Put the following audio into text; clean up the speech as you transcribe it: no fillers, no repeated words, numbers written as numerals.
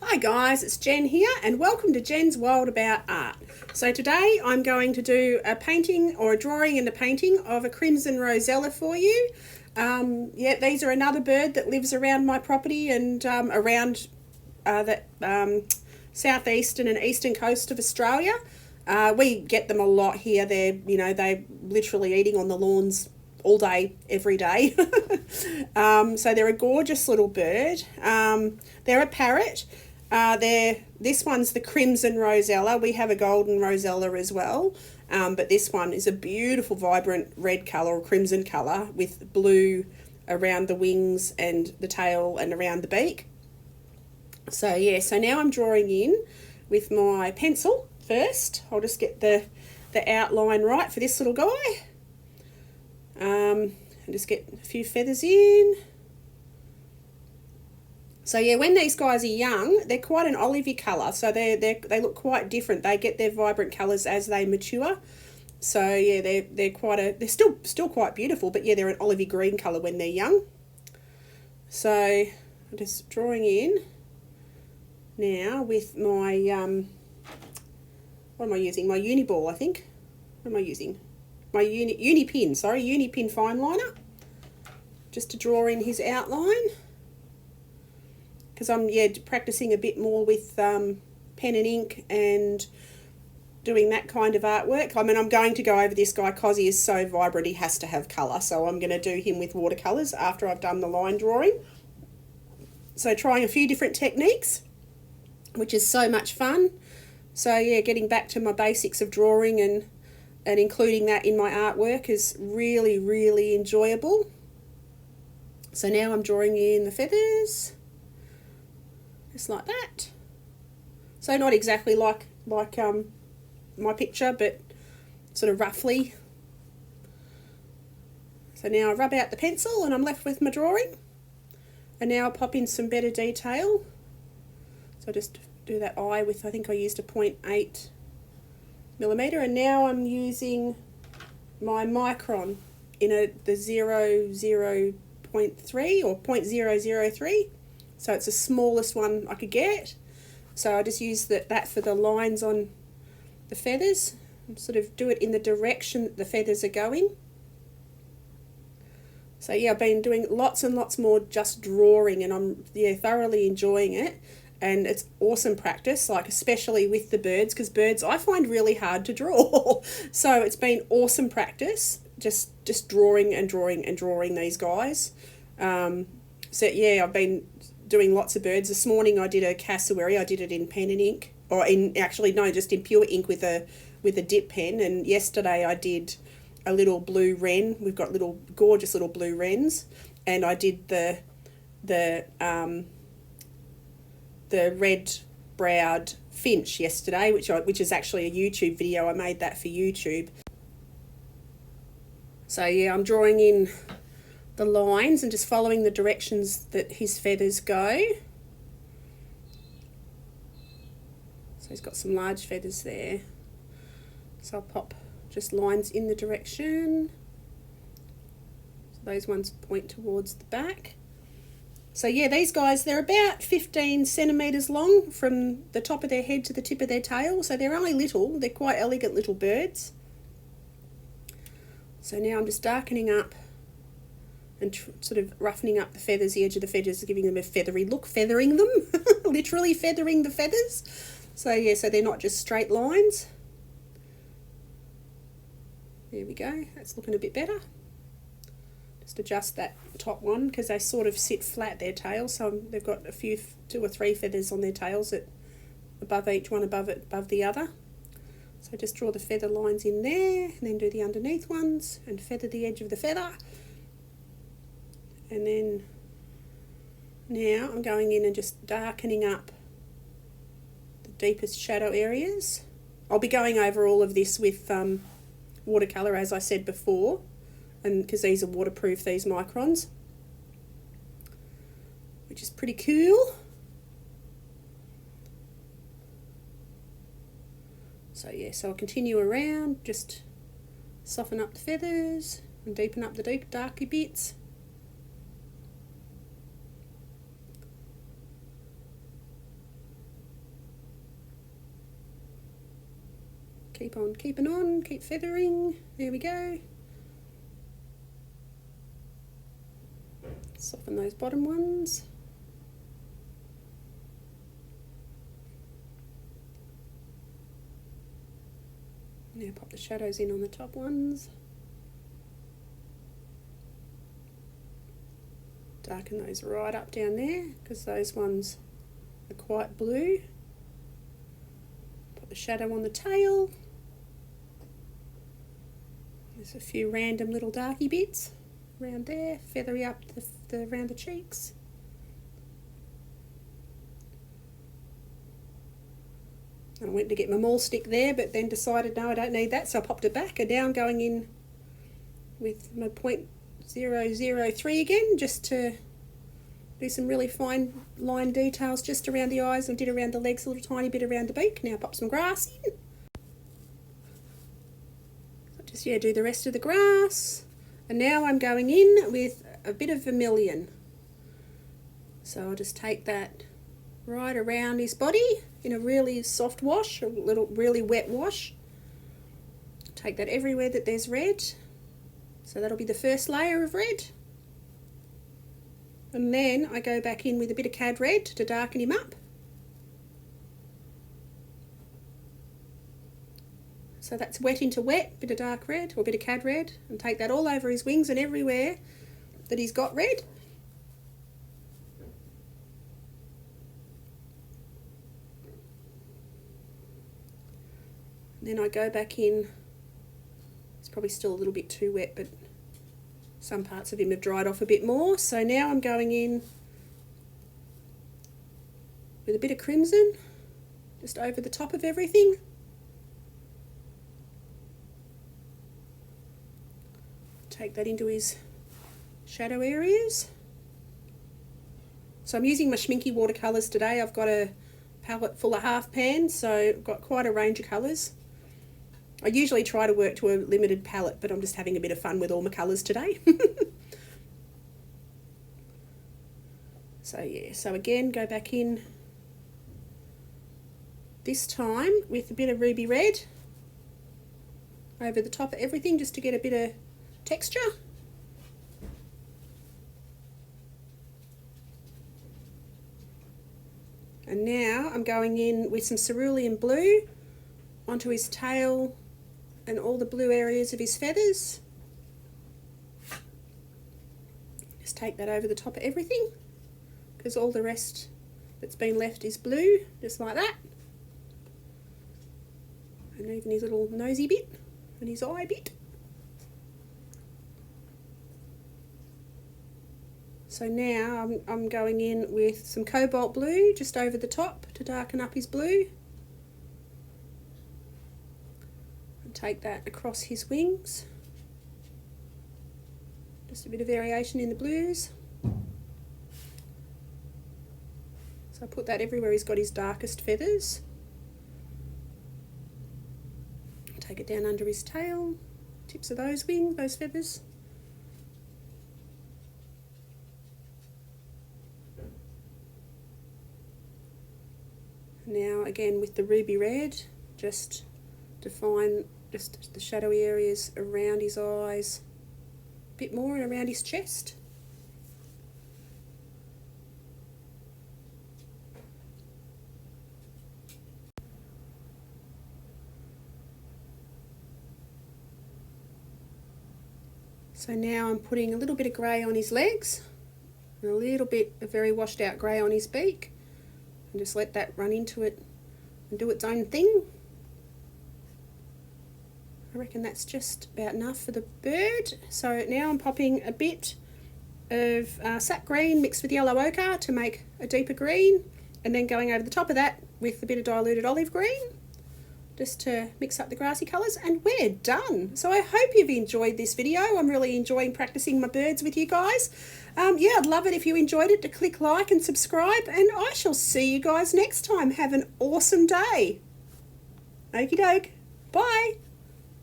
Hi guys, it's Jen here and welcome to Jen's World About Art. So today I'm going to do a painting or a drawing and a painting of a crimson rosella for you. These are another bird that lives around my property and around the southeastern and eastern coast of Australia. We get them a lot here. They're literally eating on the lawns all day, every day. So they're a gorgeous little bird. They're a parrot. This one's the crimson rosella. We have a golden rosella as well, but this one is a beautiful, vibrant red colour or crimson colour with blue around the wings and the tail and around the beak. So now I'm drawing in with my pencil first. I'll just get the outline right for this little guy. And just get a few feathers in. So when these guys are young, they're quite an olivey colour, so they look quite different. They get their vibrant colours as they mature. So they're still quite beautiful, but they're an olivey green colour when they're young. So I'm just drawing in now with my what am I using? My uni ball, I think. What am I using? My uni pin fine liner, just to draw in his outline. Because I'm practicing a bit more with pen and ink and doing that kind of artwork. I mean, I'm going to go over this guy because he is so vibrant, he has to have colour. So I'm going to do him with watercolours after I've done the line drawing. So trying a few different techniques, which is so much fun. So getting back to my basics of drawing and including that in my artwork is really, really enjoyable. So now I'm drawing in the feathers. Just like that. So not exactly like my picture, but sort of roughly. So now I rub out the pencil and I'm left with my drawing. And now I'll pop in some better detail. So I just do that eye with, I think I used a 0.8 millimeter, and now I'm using my micron in the 0.3 or 0.003. So it's the smallest one I could get. So I just use that for the lines on the feathers and sort of do it in the direction that the feathers are going. So I've been doing lots and lots more just drawing, and I'm thoroughly enjoying it. And it's awesome practice, like especially with the birds, because birds I find really hard to draw. So it's been awesome practice, just drawing and drawing and drawing these guys. I've been doing lots of birds. This morning I did a cassowary. I did it in pen and ink, or just in pure ink with a dip pen. And yesterday I did a little blue wren. We've got gorgeous little blue wrens, and I did the red-browed finch yesterday, which is actually a YouTube video. I made that for YouTube. So I'm drawing in the lines and just following the directions that his feathers go. So he's got some large feathers there. So I'll pop just lines in the direction. So those ones point towards the back. So these guys, they're about 15 centimetres long from the top of their head to the tip of their tail. So they're only little. They're quite elegant little birds. So now I'm just darkening up and sort of roughening up the feathers, the edge of the feathers, giving them a feathery look, feathering them, literally feathering the feathers. So so they're not just straight lines. There we go, that's looking a bit better. Just adjust that top one because they sort of sit flat, their tails, so they've got two or three feathers on their tails above each one, above the other. So just draw the feather lines in there and then do the underneath ones and feather the edge of the feather. And then now I'm going in and just darkening up the deepest shadow areas. I'll be going over all of this with watercolour, as I said before, and because these are waterproof, these microns, which is pretty cool. So so I'll continue around, just soften up the feathers and deepen up the darker bits. keep on keeping on, keep feathering. There we go. Soften those bottom ones. Now pop the shadows in on the top ones. Darken those right up down there because those ones are quite blue. Put the shadow on the tail. There's a few random little darky bits around there, feathery up around the cheeks. I went to get my maul stick there, but then decided no, I don't need that, so I popped it back, and now I'm going in with my 0.003 again, just to do some really fine line details just around the eyes. I did around the legs, a little tiny bit around the beak. Now pop some grass in. So just, yeah, do the rest of the grass. And now I'm going in with a bit of vermilion. So I'll just take that right around his body in a really soft wash, a little really wet wash. Take that everywhere that there's red. So that'll be the first layer of red. And then I go back in with a bit of cad red to darken him up. So that's wet into wet, bit of dark red or a bit of cad red, and take that all over his wings and everywhere that he's got red. And then I go back in, it's probably still a little bit too wet, but some parts of him have dried off a bit more. So now I'm going in with a bit of crimson just over the top of everything. Take that into his shadow areas. So I'm using my Schminky watercolours today. I've got a palette full of half pans, so I've got quite a range of colours. I usually try to work to a limited palette, but I'm just having a bit of fun with all my colours today. So yeah, so again, go back in this time with a bit of ruby red over the top of everything, just to get a bit of texture. And now I'm going in with some cerulean blue onto his tail and all the blue areas of his feathers. Just take that over the top of everything, because all the rest that's been left is blue, just like that. And even his little nosy bit and his eye bit. So now I'm going in with some cobalt blue just over the top to darken up his blue. And take that across his wings. Just a bit of variation in the blues. So I put that everywhere he's got his darkest feathers. Take it down under his tail, tips of those wings, those feathers. Now again with the ruby red, just define just the shadowy areas around his eyes, a bit more, and around his chest. So now I'm putting a little bit of grey on his legs and a little bit of very washed out grey on his beak, and just let that run into it and do its own thing. I reckon that's just about enough for the bird. So now I'm popping a bit of sap green mixed with yellow ochre to make a deeper green, and then going over the top of that with a bit of diluted olive green just to mix up the grassy colours, and we're done. So I hope you've enjoyed this video. I'm really enjoying practicing my birds with you guys. Yeah, I'd love it if you enjoyed it to click like and subscribe, and I shall see you guys next time. Have an awesome day. Okie doke. Bye.